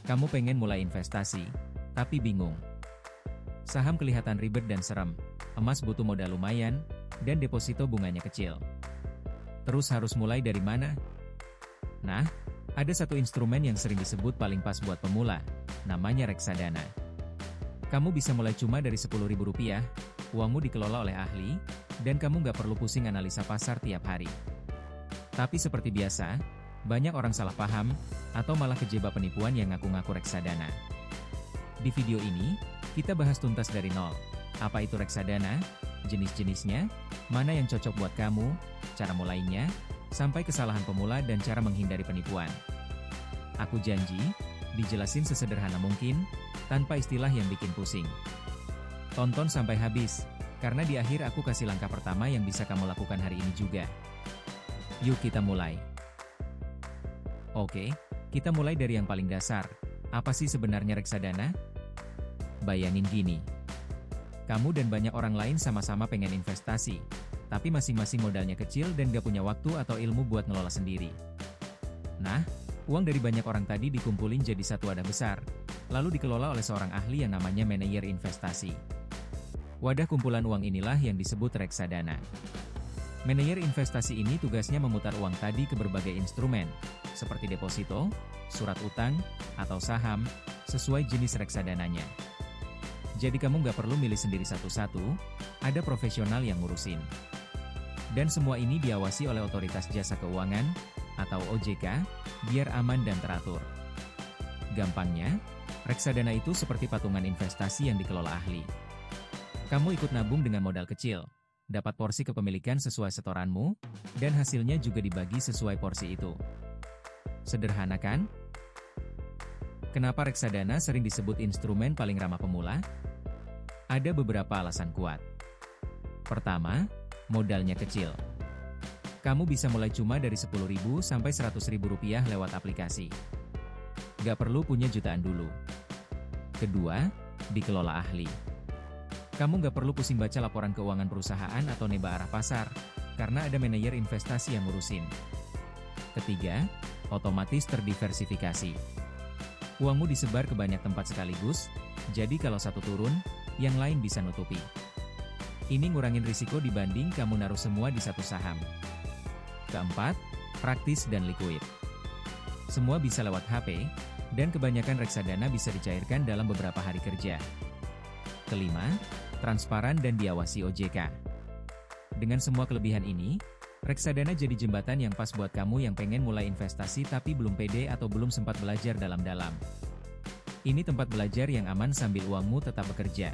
Kamu pengen mulai investasi, tapi bingung. Saham kelihatan ribet dan serem, emas butuh modal lumayan, dan deposito bunganya kecil. Terus harus mulai dari mana? Nah, ada satu instrumen yang sering disebut paling pas buat pemula, namanya reksadana. Kamu bisa mulai cuma dari Rp10.000, uangmu dikelola oleh ahli, dan kamu nggak perlu pusing analisa pasar tiap hari. Tapi seperti biasa, banyak orang salah paham, atau malah kejebak penipuan yang ngaku-ngaku reksadana. Di video ini, kita bahas tuntas dari nol. Apa itu reksadana? Jenis-jenisnya? Mana yang cocok buat kamu? Cara mulainya? Sampai kesalahan pemula dan cara menghindari penipuan. Aku janji, dijelasin sesederhana mungkin, tanpa istilah yang bikin pusing. Tonton sampai habis, karena di akhir aku kasih langkah pertama yang bisa kamu lakukan hari ini juga. Yuk kita mulai. Oke, kita mulai dari yang paling dasar. Apa sih sebenarnya reksadana? Bayangin gini. Kamu dan banyak orang lain sama-sama pengen investasi, tapi masing-masing modalnya kecil dan gak punya waktu atau ilmu buat ngelola sendiri. Nah, uang dari banyak orang tadi dikumpulin jadi satu wadah besar, lalu dikelola oleh seorang ahli yang namanya manajer investasi. Wadah kumpulan uang inilah yang disebut reksadana. Manajer investasi ini tugasnya memutar uang tadi ke berbagai instrumen, seperti deposito, surat utang, atau saham, sesuai jenis reksadananya. Jadi kamu nggak perlu milih sendiri satu-satu, ada profesional yang ngurusin. Dan semua ini diawasi oleh Otoritas Jasa Keuangan, atau OJK, biar aman dan teratur. Gampangnya, reksadana itu seperti patungan investasi yang dikelola ahli. Kamu ikut nabung dengan modal kecil, dapat porsi kepemilikan sesuai setoranmu, dan hasilnya juga dibagi sesuai porsi itu. Sederhana kan? Kenapa reksadana sering disebut instrumen paling ramah pemula? Ada beberapa alasan kuat. Pertama, modalnya kecil. Kamu bisa mulai cuma dari Rp10.000 sampai Rp100.000 lewat aplikasi. Gak perlu punya jutaan dulu. Kedua, dikelola ahli. Kamu nggak perlu pusing baca laporan keuangan perusahaan atau neba arah pasar, karena ada manajer investasi yang ngurusin. Ketiga, otomatis terdiversifikasi. Uangmu disebar ke banyak tempat sekaligus, jadi kalau satu turun, yang lain bisa nutupi. Ini ngurangin risiko dibanding kamu naruh semua di satu saham. Keempat, praktis dan liquid. Semua bisa lewat HP, dan kebanyakan reksadana bisa dicairkan dalam beberapa hari kerja. Kelima, transparan dan diawasi OJK. Dengan semua kelebihan ini, reksadana jadi jembatan yang pas buat kamu yang pengen mulai investasi tapi belum pede atau belum sempat belajar dalam-dalam. Ini tempat belajar yang aman sambil uangmu tetap bekerja.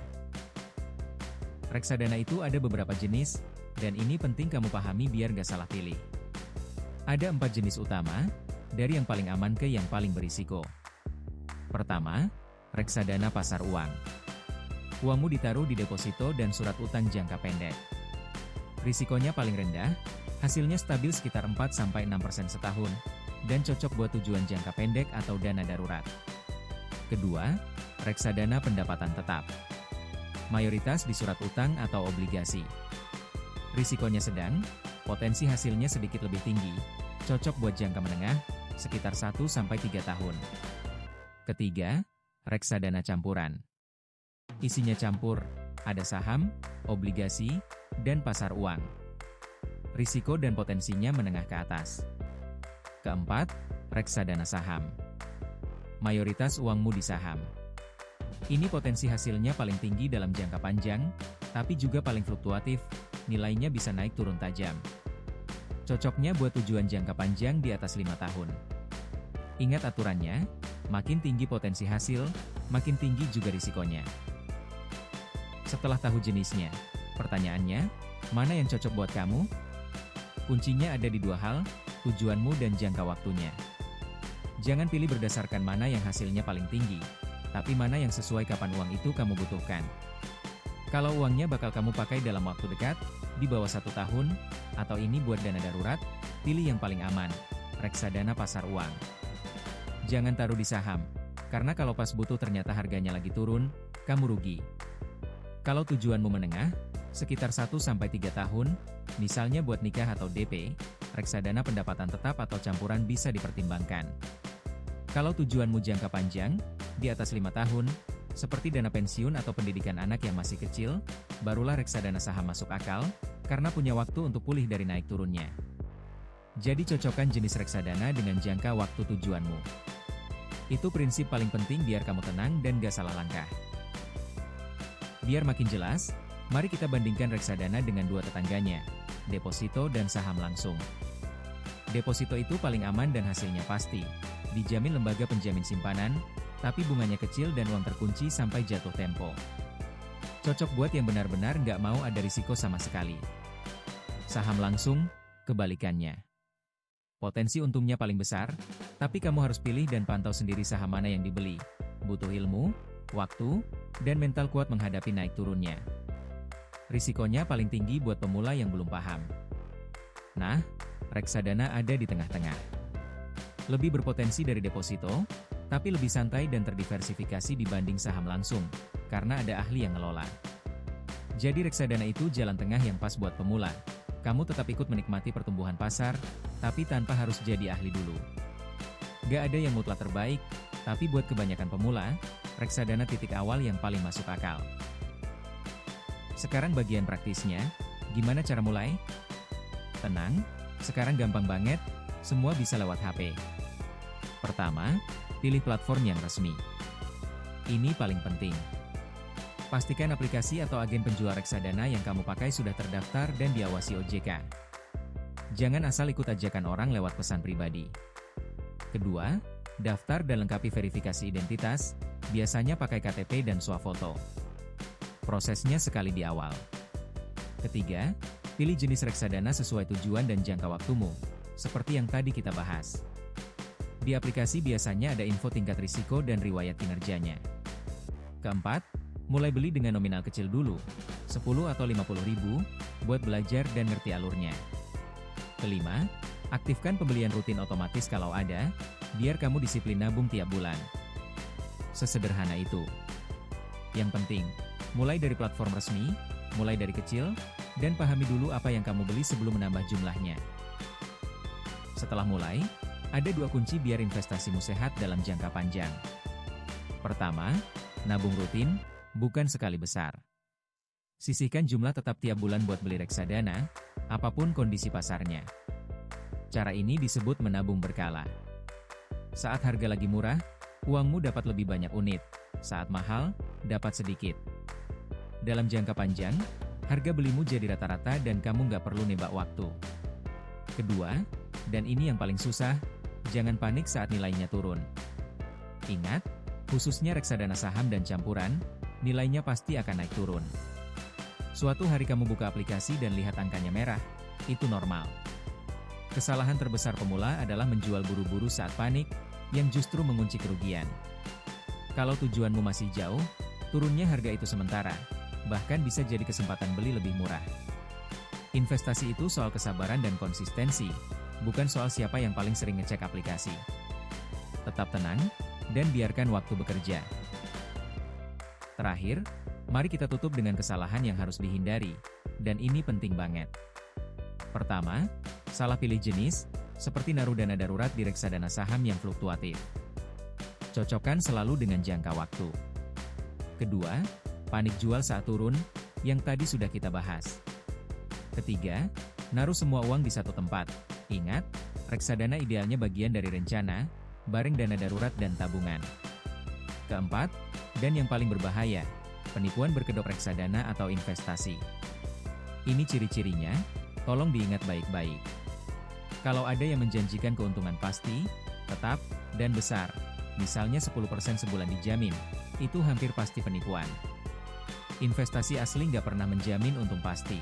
Reksadana itu ada beberapa jenis, dan ini penting kamu pahami biar gak salah pilih. Ada 4 jenis utama, dari yang paling aman ke yang paling berisiko. Pertama, reksadana pasar uang. Uangmu ditaruh di deposito dan surat utang jangka pendek. Risikonya paling rendah, hasilnya stabil sekitar 4-6% setahun, dan cocok buat tujuan jangka pendek atau dana darurat. Kedua, reksadana pendapatan tetap. Mayoritas di surat utang atau obligasi. Risikonya sedang, potensi hasilnya sedikit lebih tinggi, cocok buat jangka menengah, sekitar 1-3 tahun. Ketiga, reksadana campuran. Isinya campur, ada saham, obligasi, dan pasar uang. Risiko dan potensinya menengah ke atas. Keempat, reksadana saham. Mayoritas uangmu di saham. Ini potensi hasilnya paling tinggi dalam jangka panjang, tapi juga paling fluktuatif, nilainya bisa naik turun tajam. Cocoknya buat tujuan jangka panjang di atas 5 tahun. Ingat aturannya, makin tinggi potensi hasil, makin tinggi juga risikonya. Setelah tahu jenisnya, pertanyaannya, mana yang cocok buat kamu? Kuncinya ada di 2 hal, tujuanmu dan jangka waktunya. Jangan pilih berdasarkan mana yang hasilnya paling tinggi, tapi mana yang sesuai kapan uang itu kamu butuhkan. Kalau uangnya bakal kamu pakai dalam waktu dekat, di bawah 1 tahun, atau ini buat dana darurat, pilih yang paling aman, reksadana pasar uang. Jangan taruh di saham, karena kalau pas butuh ternyata harganya lagi turun, kamu rugi. Kalau tujuanmu menengah, sekitar 1-3 tahun, misalnya buat nikah atau DP, reksadana pendapatan tetap atau campuran bisa dipertimbangkan. Kalau tujuanmu jangka panjang, di atas 5 tahun, seperti dana pensiun atau pendidikan anak yang masih kecil, barulah reksadana saham masuk akal, karena punya waktu untuk pulih dari naik turunnya. Jadi cocokkan jenis reksadana dengan jangka waktu tujuanmu. Itu prinsip paling penting biar kamu tenang dan gak salah langkah. Biar makin jelas, mari kita bandingkan reksadana dengan dua tetangganya, deposito dan saham langsung. Deposito itu paling aman dan hasilnya pasti, dijamin lembaga penjamin simpanan, tapi bunganya kecil dan uang terkunci sampai jatuh tempo. Cocok buat yang benar-benar nggak mau ada risiko sama sekali. Saham langsung, kebalikannya. Potensi untungnya paling besar, tapi kamu harus pilih dan pantau sendiri saham mana yang dibeli. Butuh ilmu, waktu, dan mental kuat menghadapi naik turunnya. Risikonya paling tinggi buat pemula yang belum paham. Nah, reksadana ada di tengah-tengah. Lebih berpotensi dari deposito, tapi lebih santai dan terdiversifikasi dibanding saham langsung, karena ada ahli yang ngelola. Jadi reksadana itu jalan tengah yang pas buat pemula. Kamu tetap ikut menikmati pertumbuhan pasar, tapi tanpa harus jadi ahli dulu. Gak ada yang mutlak terbaik, tapi buat kebanyakan pemula, reksadana titik awal yang paling masuk akal. Sekarang bagian praktisnya, gimana cara mulai? Tenang, sekarang gampang banget, semua bisa lewat HP. Pertama, pilih platform yang resmi. Ini paling penting. Pastikan aplikasi atau agen penjual reksadana yang kamu pakai sudah terdaftar dan diawasi OJK. Jangan asal ikut ajakan orang lewat pesan pribadi. Kedua, daftar dan lengkapi verifikasi identitas, biasanya pakai KTP dan swafoto. Prosesnya sekali di awal. Ketiga, pilih jenis reksadana sesuai tujuan dan jangka waktumu, seperti yang tadi kita bahas. Di aplikasi biasanya ada info tingkat risiko dan riwayat kinerjanya. Keempat, mulai beli dengan nominal kecil dulu, 10 atau 50 ribu, buat belajar dan ngerti alurnya. Kelima, aktifkan pembelian rutin otomatis kalau ada, biar kamu disiplin nabung tiap bulan. Sesederhana itu. Yang penting, mulai dari platform resmi, mulai dari kecil, dan pahami dulu apa yang kamu beli sebelum menambah jumlahnya. Setelah mulai, ada dua kunci biar investasimu sehat dalam jangka panjang. Pertama, nabung rutin, bukan sekali besar. Sisihkan jumlah tetap tiap bulan buat beli reksadana, apapun kondisi pasarnya. Cara ini disebut menabung berkala. Saat harga lagi murah, uangmu dapat lebih banyak unit. Saat mahal, dapat sedikit. Dalam jangka panjang, harga belimu jadi rata-rata dan kamu nggak perlu nebak waktu. Kedua, dan ini yang paling susah, jangan panik saat nilainya turun. Ingat, khususnya reksadana saham dan campuran, nilainya pasti akan naik turun. Suatu hari kamu buka aplikasi dan lihat angkanya merah, itu normal. Kesalahan terbesar pemula adalah menjual buru-buru saat panik, yang justru mengunci kerugian. Kalau tujuanmu masih jauh, turunnya harga itu sementara, bahkan bisa jadi kesempatan beli lebih murah. Investasi itu soal kesabaran dan konsistensi, bukan soal siapa yang paling sering ngecek aplikasi. Tetap tenang, dan biarkan waktu bekerja. Terakhir, mari kita tutup dengan kesalahan yang harus dihindari, dan ini penting banget. Pertama, salah pilih jenis, seperti naruh dana darurat di reksadana saham yang fluktuatif. Cocokkan selalu dengan jangka waktu. Kedua, panik jual saat turun, yang tadi sudah kita bahas. Ketiga, naruh semua uang di satu tempat. Ingat, reksadana idealnya bagian dari rencana, bareng dana darurat dan tabungan. Keempat, dan yang paling berbahaya, penipuan berkedok reksadana atau investasi. Ini ciri-cirinya, tolong diingat baik-baik. Kalau ada yang menjanjikan keuntungan pasti, tetap, dan besar, misalnya 10% sebulan dijamin, itu hampir pasti penipuan. Investasi asli nggak pernah menjamin untung pasti.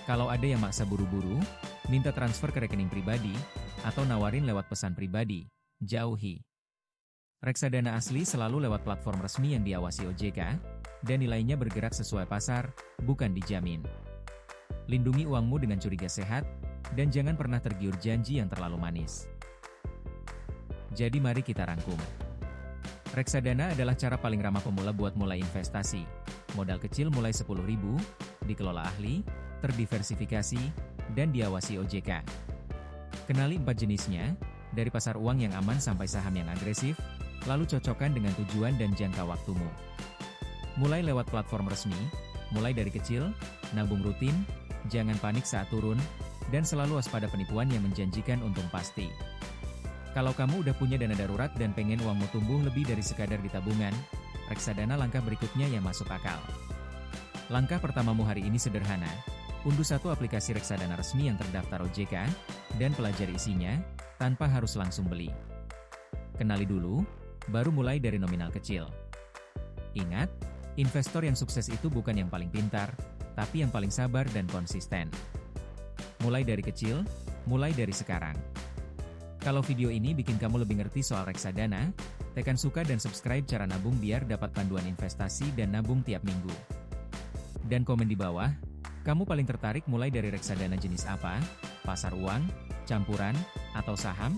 Kalau ada yang maksa buru-buru, minta transfer ke rekening pribadi, atau nawarin lewat pesan pribadi, jauhi. Reksadana asli selalu lewat platform resmi yang diawasi OJK, dan nilainya bergerak sesuai pasar, bukan dijamin. Lindungi uangmu dengan curiga sehat, dan jangan pernah tergiur janji yang terlalu manis. Jadi mari kita rangkum. Reksadana adalah cara paling ramah pemula buat mulai investasi. Modal kecil mulai 10.000, dikelola ahli, terdiversifikasi, dan diawasi OJK. Kenali 4 jenisnya, Dari pasar uang yang aman sampai saham yang agresif, lalu cocokkan dengan tujuan dan jangka waktumu. Mulai lewat platform resmi, mulai dari kecil, nabung rutin, jangan panik saat turun, dan selalu waspada penipuan yang menjanjikan untung pasti. Kalau kamu udah punya dana darurat dan pengen uangmu tumbuh lebih dari sekadar di tabungan, reksadana langkah berikutnya yang masuk akal. Langkah pertamamu hari ini sederhana, unduh satu aplikasi reksadana resmi yang terdaftar OJK, dan pelajari isinya, tanpa harus langsung beli. Kenali dulu, baru mulai dari nominal kecil. Ingat, investor yang sukses itu bukan yang paling pintar, tapi yang paling sabar dan konsisten. Mulai dari kecil, mulai dari sekarang. Kalau video ini bikin kamu lebih ngerti soal reksadana, tekan suka dan subscribe cara nabung biar dapat panduan investasi dan nabung tiap minggu. Dan komen di bawah, kamu paling tertarik mulai dari reksadana jenis apa, pasar uang, campuran, atau saham?